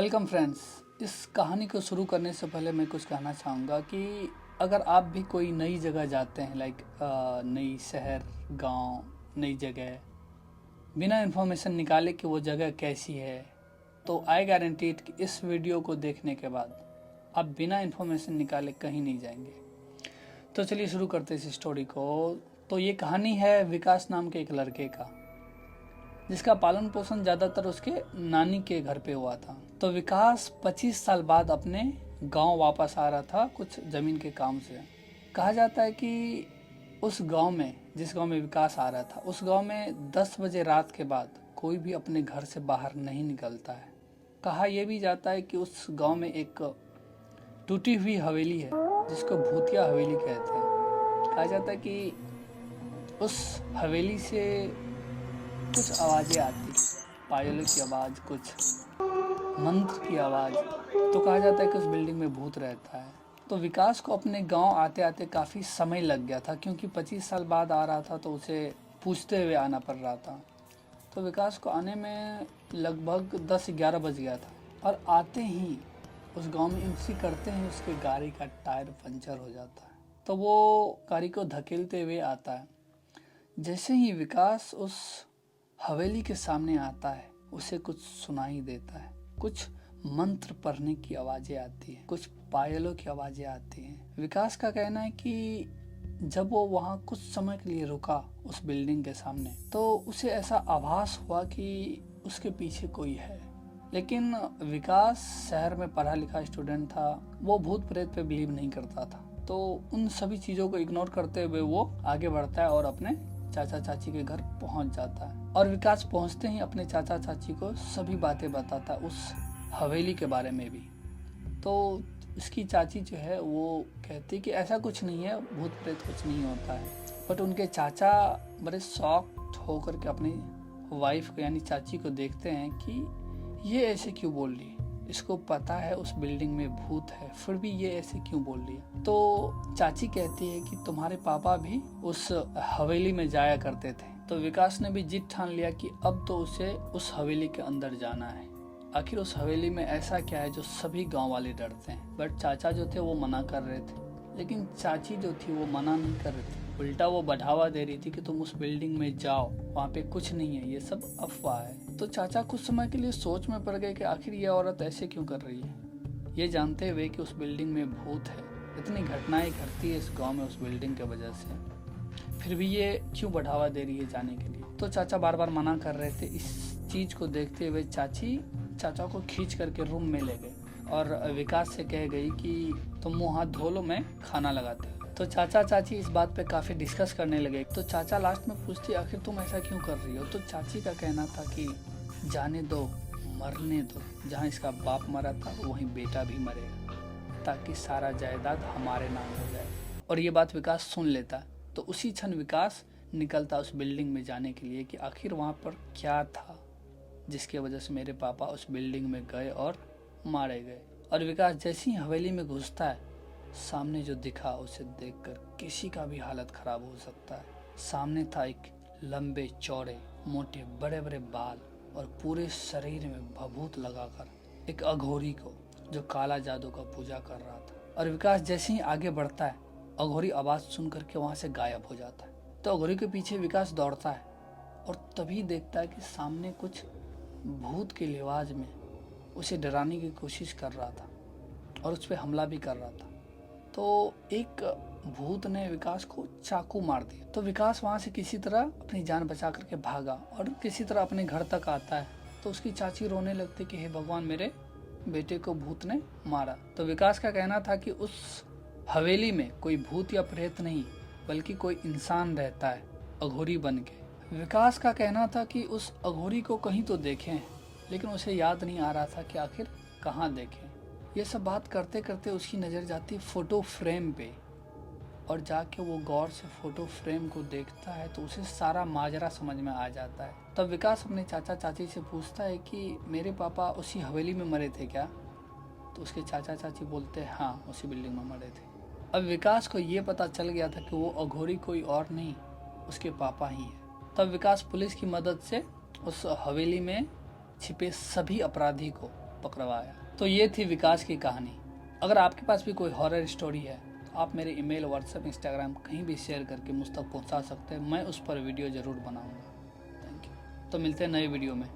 Welcome friends. इस कहानी को शुरू करने से पहले मैं कुछ कहना चाहूँगा कि अगर आप भी कोई नई जगह जाते हैं नई शहर, गांव, नई जगह, बिना इन्फॉर्मेशन निकाले कि वो जगह कैसी है, तो आई गारंटीड कि इस वीडियो को देखने के बाद आप बिना इन्फॉर्मेशन निकाले कहीं नहीं जाएंगे। तो चलिए शुरू करते हैं इस स्टोरी को। तो ये कहानी है विकास नाम के एक लड़के का, जिसका पालन पोषण ज़्यादातर उसके नानी के घर पे हुआ था। तो विकास 25 साल बाद अपने गांव वापस आ रहा था कुछ ज़मीन के काम से। कहा जाता है कि उस गांव में, जिस गांव में विकास आ रहा था, उस गांव में 10 बजे रात के बाद कोई भी अपने घर से बाहर नहीं निकलता है। कहा यह भी जाता है कि उस गांव में एक टूटी हुई हवेली है जिसको भूतिया हवेली कहते हैं। कहा जाता है कि उस हवेली से कुछ आवाज़ें आती, पायलों की आवाज़, कुछ मंत्र की आवाज़। तो कहा जाता है कि उस बिल्डिंग में भूत रहता है। तो विकास को अपने गांव आते आते काफ़ी समय लग गया था, क्योंकि 25 साल बाद आ रहा था तो उसे पूछते हुए आना पड़ रहा था। तो विकास को आने में लगभग 10-11 बज गया था, और आते ही उस गांव में एंट्री करते ही उसके गाड़ी का टायर पंचर हो जाता है। तो वो गाड़ी को धकेलते हुए आता है। जैसे ही विकास उस हवेली के सामने आता है, उसे कुछ सुनाई देता है। कुछ मंत्र पढ़ने की आवाज़ें आती हैं, कुछ पायलों की आवाज़ें आती हैं। विकास का कहना है कि जब वो वहाँ कुछ समय के लिए रुका उस बिल्डिंग के सामने, तो उसे ऐसा आभास हुआ कि उसके पीछे कोई है। लेकिन विकास शहर में पढ़ा लिखा स्टूडेंट था, वो भूत प्रेत पे बिलीव नहीं करता था। तो उन सभी चीज़ों को इग्नोर करते हुए वो आगे बढ़ता है और अपने चाचा चाची के घर पहुंच जाता है। और विकास पहुंचते ही अपने चाचा चाची को सभी बातें बताता है, उस हवेली के बारे में भी। तो उसकी चाची जो है वो कहती कि ऐसा कुछ नहीं है, भूत प्रेत कुछ नहीं होता है। बट उनके चाचा बड़े शॉक्ड होकर के अपनी वाइफ को यानी चाची को देखते हैं कि ये ऐसे क्यों बोल रही है, इसको पता है उस बिल्डिंग में भूत है, फिर भी ये ऐसे क्यों बोल रही है। तो चाची कहती है कि तुम्हारे पापा भी उस हवेली में जाया करते थे। तो विकास ने भी जिद ठान लिया कि अब तो उसे उस हवेली के अंदर जाना है। आखिर उस हवेली में ऐसा क्या है जो सभी गांव वाले डरते हैं। बट चाचा जो थे वो मना कर रहे थे, लेकिन चाची जो थी वो मना नहीं कर रही थी, उल्टा वो बढ़ावा दे रही थी कि तुम उस बिल्डिंग में जाओ, वहाँ पे कुछ नहीं है, ये सब अफवाह है। तो चाचा कुछ समय के लिए सोच में पड़ गए कि आखिर ये औरत ऐसे क्यों कर रही है, ये जानते हुए कि उस बिल्डिंग में भूत है। इतनी घटनाएं घटती है इस गांव में उस बिल्डिंग के वजह से, फिर भी ये क्यों बढ़ावा दे रही है जाने के लिए। तो चाचा बार बार मना कर रहे थे। इस चीज़ को देखते हुए चाची चाचा को खींच करके रूम में ले गए और विकास से कह गई कि तुम मुँह हाथ धो लो, मैं खाना लगाती हूँ। तो चाचा चाची इस बात पे काफ़ी डिस्कस करने लगे। तो चाचा लास्ट में पूछती आखिर तुम ऐसा क्यों कर रही हो। तो चाची का कहना था कि जाने दो, मरने दो, जहाँ इसका बाप मरा था वहीं बेटा भी मरेगा, ताकि सारा जायदाद हमारे नाम हो जाए। और ये बात विकास सुन लेता। तो उसी क्षण विकास निकलता उस बिल्डिंग में जाने के लिए कि आखिर वहाँ पर क्या था जिसकी वजह से मेरे पापा उस बिल्डिंग में गए और मारे गए। और विकास जैसे ही हवेली में घुसता है, सामने जो दिखा उसे देखकर किसी का भी हालत खराब हो सकता है। सामने था एक लंबे चौड़े मोटे बड़े बड़े बाल और पूरे शरीर में भभूत लगाकर एक अघोरी को, जो काला जादू का पूजा कर रहा था। और विकास जैसे ही आगे बढ़ता है, अघोरी आवाज़ सुन करके वहाँ से गायब हो जाता है। तो अघोरी के पीछे विकास दौड़ता है और तभी देखता है कि सामने कुछ भूत के लिबास में उसे डराने की कोशिश कर रहा था और उस पर हमला भी कर रहा था। तो एक भूत ने विकास को चाकू मार दिया। तो विकास वहाँ से किसी तरह अपनी जान बचा करके भागा और किसी तरह अपने घर तक आता है। तो उसकी चाची रोने लगती कि हे भगवान, मेरे बेटे को भूत ने मारा। तो विकास का कहना था कि उस हवेली में कोई भूत या प्रेत नहीं, बल्कि कोई इंसान रहता है अघोरी बन के। विकास का कहना था कि उस अघोरी को कहीं तो देखें, लेकिन उसे याद नहीं आ रहा था कि आखिर कहाँ देखें। ये सब बात करते करते उसकी नज़र जाती फ़ोटो फ्रेम पे, और जाके वो गौर से फ़ोटो फ्रेम को देखता है तो उसे सारा माजरा समझ में आ जाता है। तब विकास अपने चाचा चाची से पूछता है कि मेरे पापा उसी हवेली में मरे थे क्या। तो उसके चाचा चाची बोलते हैं हाँ, उसी बिल्डिंग में मरे थे। अब विकास को ये पता चल गया था कि वो अघोरी कोई और नहीं, उसके पापा ही है। तब विकास पुलिस की मदद से उस हवेली में छिपे सभी अपराधी को पकड़वाया। तो ये थी विकास की कहानी। अगर आपके पास भी कोई हॉरर स्टोरी है तो आप मेरे ईमेल, व्हाट्सएप, इंस्टाग्राम कहीं भी शेयर करके मुझ तक पहुंचा सकते हैं। मैं उस पर वीडियो ज़रूर बनाऊंगा। Thank you. तो मिलते हैं नए वीडियो में।